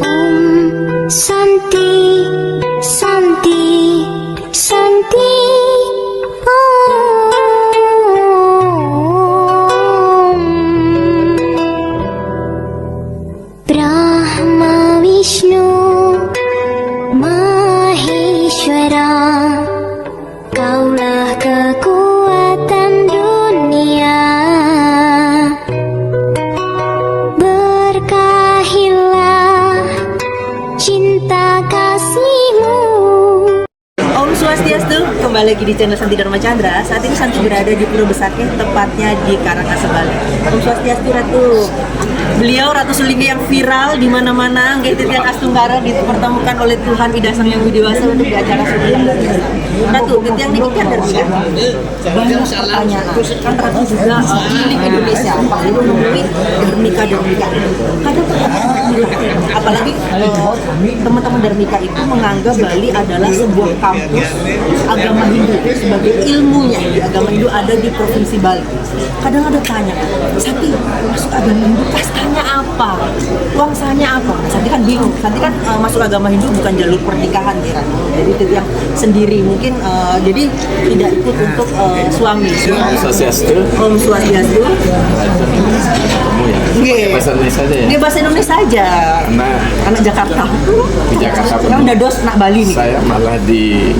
Om Santi Santi Santi Om Brahma Vishnu Maheshwara, Kaulah kekuatan dunia, berkahilah cinta kasihmu. Om Swastiastu, kembali lagi di channel Santi Dharma Chandra. Saat ini Santi berada di Pura Besakeh, tepatnya di Karangasem, Bali. Om Swastiastu Ratu. Beliau Ratu Sulingga yang viral di mana-mana, nggak Titian Astunggara dipertemukan oleh Tuhan Ida Sang Yang Widiwasa untuk di acara syuting. Ratu, Titian ini kan dari ya? Banyak pertanyaan. Kan Ratu juga keliling Indonesia, pasti menemui Dharmika. Kadang apalagi teman-teman Dharmika itu menganggap Bali adalah sebuah kampus agama Hindu sebagai ilmunya di agama Hindu ada di provinsi Bali. Kadang ada tanya, Santi masuk agama Hindu kastanya apa? Wangsanya apa? Santi kan bingung. Santi kan masuk agama Hindu bukan jalur pernikahan kira. Jadi itu yang sendiri mungkin jadi tidak ikut untuk suami. Om Swastiastu. Om Swastiastu. Kamu ya? Nggih. Bahasa Indonesia aja ya? Dia bahasa Indonesia aja. Karena Anak Jakarta. di Jakarta Yang udah dos nak Bali nih. saya malah di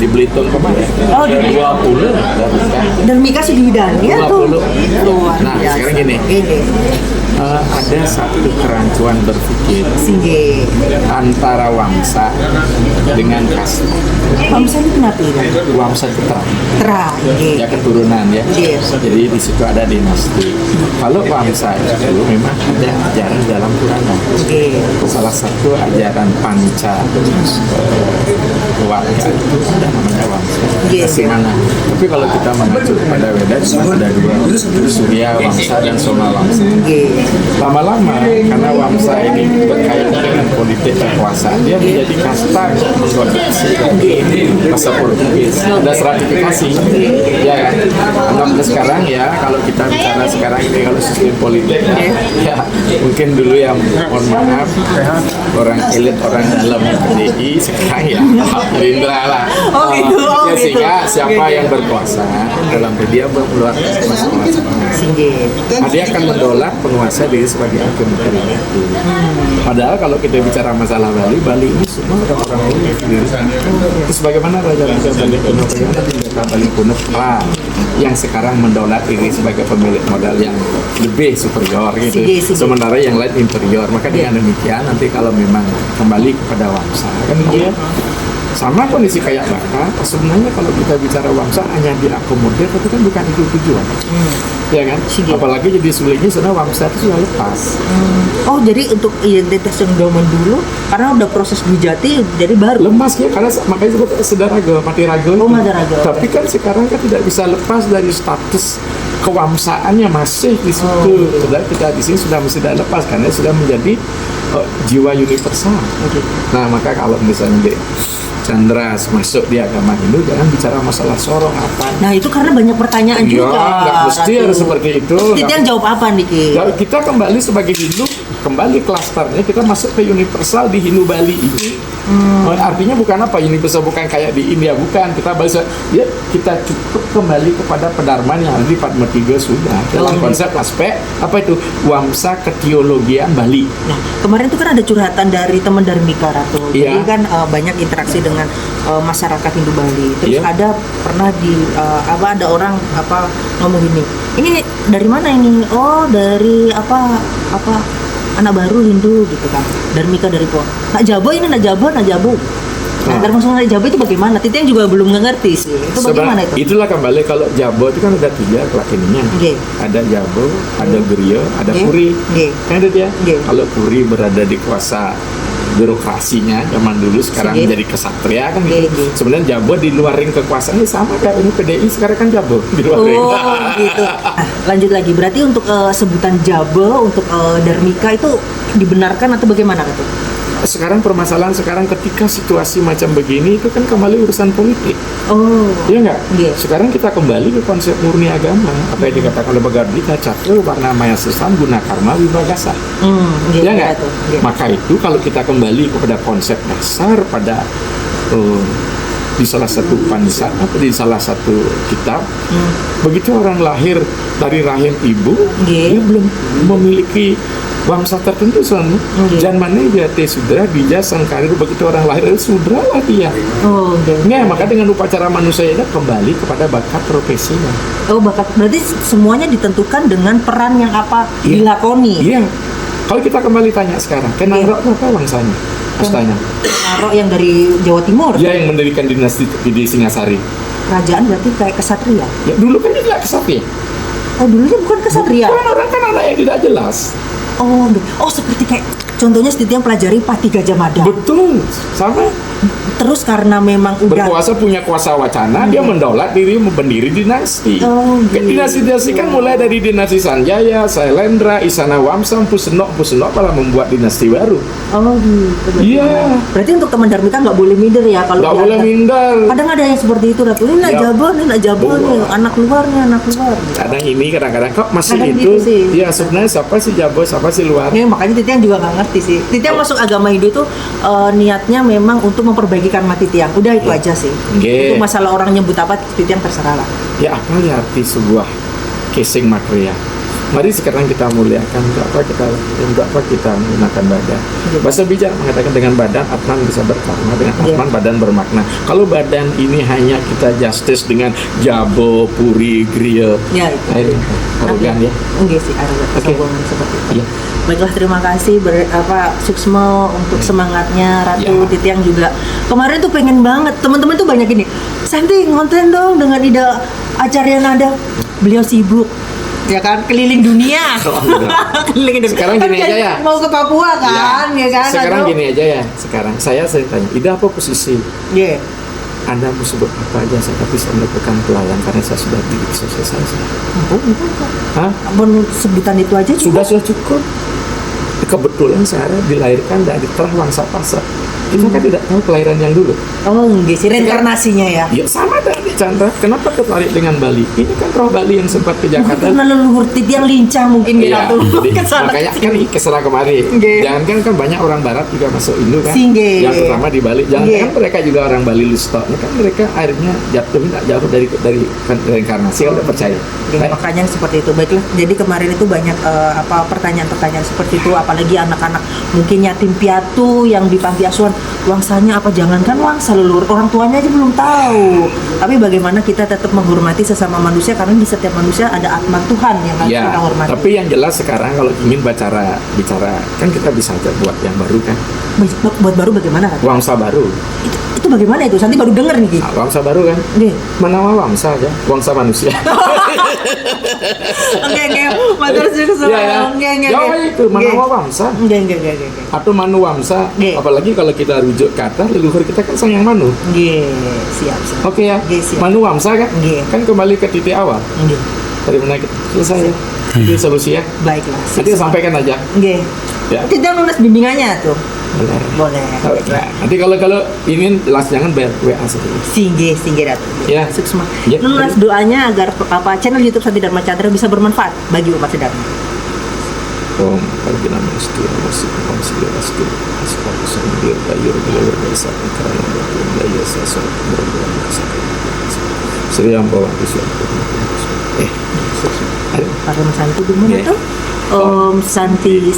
Belitung kemarin. Oh, di Belitung. 20 dari sekarang. Dan Mika Sudhidan ya tuh. 20. Luar Nah, biasa. sekarang gini. Ada satu kerancuan berpikir Singge. antara Wangsa dengan kasta. Bangsa ini kenapa ini? Wangsa itu terang. Terang. Ya keturunan ya. Yes. Jadi di situ ada dinasti. Kalau Wangsa itu memang ada ajaran dalam Purana. Salah satu ajaran panca warga itu ada namanya Wangsa. Yes. Kesimana. Tapi kalau kita mengacu pada Weda cuma ada dua, Surya Wangsa dan Soma Wangsa. Lama-lama karena Wangsa ini berkaitan dengan politik kekuasaan, dia menjadi kasta mengkoneksi bahasa Portugis. Ada sertifikasi, ya kan? Anggapnya sekarang ya, kalau kita bicara sekarang ini kalau sistem politik ya mungkin dulu yang mohon maaf orang elit orang dalam PDI sekarang ya Gerindra lah. Oh gitu, oh Ya, gitu. sehingga siapa yang berkuasa dalam dia berkeluar masing-masing. Singge. Nah, dia akan mendolak penguasa diri sebagai hakim negeri itu. Padahal kalau kita bicara masalah Bali ini semua orang unik. Terus bagaimana Raja-Raja Bali kuno, bagaimana pendeta Bali kuno yang sekarang mendaulat diri sebagai pemilik modal yang lebih superior gitu. Sige. Sementara yang lain inferior. Maka dengan demikian nanti kalau memang kembali kepada Wangsa kan dia sama kondisi kayak Baka, sebenarnya kalau kita bicara Wangsa hanya diakomodir, tapi kan bukan itu tujuan. Ya kan? Sige. Apalagi jadi sulingnya sebenarnya Wangsa itu sudah lepas. Oh jadi untuk identitas yang zaman dulu karena udah proses Bujati jadi baru. Lemas ya, karena makanya disebut Sedaraga, mati raga. Oh, mati raga. Tapi kan sekarang kan tidak bisa lepas dari status kewamsaannya masih di situ. Sudah kita di sini sudah mesti tidak lepas karena sudah menjadi jiwa universal. Nah maka kalau misalnya di Chandra masuk di agama Hindu, jangan bicara masalah sorong apa. Nah itu karena banyak pertanyaan Ya, juga. nggak mesti Ratu. harus seperti itu. Titian yang jawab apa nih Ki? Ya, kita kembali sebagai Hindu, kembali klasternya kita masuk ke universal di Hindu Bali ini. Artinya bukan apa universal, bukan kayak di India, bukan. Kita balik ya kita cukup kembali kepada pedarman yang ada di Padma Tiga sudah dalam konsep aspek apa itu Wangsa Keteologian Bali. Nah, kemarin itu kan ada curhatan dari teman Dharmika Ratu. Jadi Iya. kan banyak interaksi dengan masyarakat Hindu Bali. Terus Iya. ada pernah di ada orang ngomong gini. Ini dari mana ini? Oh, dari apa anak baru Hindu gitu kan. Dharmika dari Po. Nak Jabo ini nak Jabo. Nah, termasuk nak Jabo itu bagaimana? Titian juga belum ngerti sih. Itu bagaimana itu? Itulah kembali kalau Jabo itu kan ada 3 kelakininya. Oke. Ada Jabo, ada Griya, ada Oke. Puri. Oke. Kan itu dia. Oke. Kalau Puri berada di kuasa birokrasinya zaman dulu, sekarang Oke. menjadi kesatria kan Oke, gitu. oke. Sebenarnya Jabo di luar ring kekuasaan ini sama kayak ini PDI sekarang kan Jabo di luar ring. Oh gitu. Nah, lanjut lagi. Berarti untuk sebutan Jabo untuk Dharmika itu dibenarkan atau bagaimana Ratu? sekarang permasalahan sekarang ketika situasi macam begini itu kan kembali urusan politik. Oh. Iya nggak? Iya. Sekarang kita kembali ke konsep murni agama. Apa yang dikatakan oleh Bhagavad Gita, Cakra Warna Maya Sesam Guna Karma Vibhagasa. Iya nggak? Iya. Maka itu kalau kita kembali kepada konsep dasar pada di salah satu Upanishad atau di salah satu kitab, begitu orang lahir dari rahim ibu, dia belum memiliki wangsa tertentu soalnya. Janmane jate sudra bija sangkarir, begitu orang lahir sudra lah dia. Maka dengan upacara manusia itu kembali kepada bakat profesinya. Oh, bakat berarti semuanya ditentukan dengan peran yang apa dilakoni. Iya. Kalau kita kembali tanya sekarang, Kenaro itu apa wangsanya? Astanya. Kenaro yang dari Jawa Timur. Dia yang mendirikan dinasti di Singasari. Kerajaan berarti kayak kesatria. Ya dulu kan dia tidak kesatria. Oh, dulunya bukan kesatria. Orang kan anak yang tidak jelas. Oh, seperti kayak contohnya seperti yang pelajari Pati Gajah Mada. Betul, sama. Terus karena memang udah berkuasa, punya kuasa wacana, dia mendaulat diri, mendiri dinasti. Dinasti-dinasti kan mulai dari dinasti Sanjaya, Sailendra, Isana Wamsa, Pusenok malah membuat dinasti baru. Oh gitu. Iya. Berarti untuk teman Dharmika nggak boleh minder ya kalau nggak boleh minder. Kadang ada yang seperti itu, Ratu. Ini nak jabon nih, anak luar. Kadang-kadang kok masih Kadang itu. gitu sih. Iya, sebenarnya siapa sih jabo, siapa sih luar? Ya, makanya Titiang juga nggak ngerti sih. Titiang masuk agama Hindu tuh niatnya memang untuk memperbaiki karma Titiang. Udah itu aja sih. Untuk masalah orang nyebut apa Titiang terserah lah. Ya apa ya arti sebuah casing material? Mari sekarang kita muliakan untuk apa kita menggunakan badan. Bahasa bijak mengatakan dengan badan Atman bisa berkarma, dengan Atman badan bermakna. Kalau badan ini hanya kita justice dengan jabo, puri, griya, arogan ya. Enggak sih, arogan, kesombongan seperti itu. Iya. Baiklah, terima kasih Suksmo untuk semangatnya. Ratu Titiang juga kemarin tuh pengen banget, teman-teman tuh banyak ini, Santi ngonten dong dengan Ida Acarya Nada. Beliau sibuk ya kan, keliling dunia. Keliling dunia. Sekarang gini aja ya, mau ke Papua kan, ya kan. Sekarang gini aja ya, sekarang saya sering tanya, Ida apa posisi? Anda mau sebut apa aja, saya bisa melakukan pelayan karena saya sudah bidik sukses saya. Sebutan itu aja sudah cukup. Kebetulan saya dilahirkan dari terah wangsa Pasa. Kita kan tidak tahu kelahiran yang dulu. Oh, enggak sih, reinkarnasinya ya. Ya sama dari Chandra. Kenapa tertarik dengan Bali? Ini kan roh Bali yang sempat ke Jakarta. Karena leluhur Titiang lincah mungkin gitu. Makanya kan kesana kemari. Jangan kan banyak orang Barat juga masuk Indo kan. Yang pertama di Bali. Jangan kan mereka juga orang Bali Lusto. Kan mereka akhirnya jatuh tidak jauh dari reinkarnasi kalau percaya. Makanya seperti itu. Baiklah. Jadi kemarin itu banyak pertanyaan-pertanyaan seperti itu. Apalagi anak-anak mungkin yatim piatu yang di panti asuhan. Wangsanya apa, jangankan wangsa, leluhur orang tuanya aja belum tahu. Tapi bagaimana kita tetap menghormati sesama manusia, karena di setiap manusia ada atma Tuhan yang harus kita hormati. Tapi yang jelas sekarang kalau ingin bicara kan kita bisa aja buat yang baru kan. Buat baru bagaimana kan? Wangsa baru. Itu bagaimana itu? Santi baru dengar nih. Wangsa baru kan? Mana wangsa aja, wangsa manusia. Oke. Matur suwun. Itu mana wangsa? Atau manu wangsa. Apalagi kalau kita rujuk kata leluhur kita kan sang yang manu. Siap. Oke ya. Manu wangsa kan? Kan kembali ke titik awal. Dari mana kita selesai ya? Itu solusi ya. Baiklah. Nanti sampaikan aja. Kita lunas bimbingannya tuh. Boleh. Nanti kalau ingin jangan bayar WA saja. Singge Ratu. Ya. Suksma. Lunas doanya agar channel YouTube Santi Dharma Chandra bisa bermanfaat bagi umat sedharma. Om Pargina Mastu Masih Kamsiya Astu Aspaku Sandir Dayur Bilawar Desa Karana Batu Daya Sasa Berbulan Kasaka Sri Ampawa Kisya Param Santi di mana tuh? Om Santi.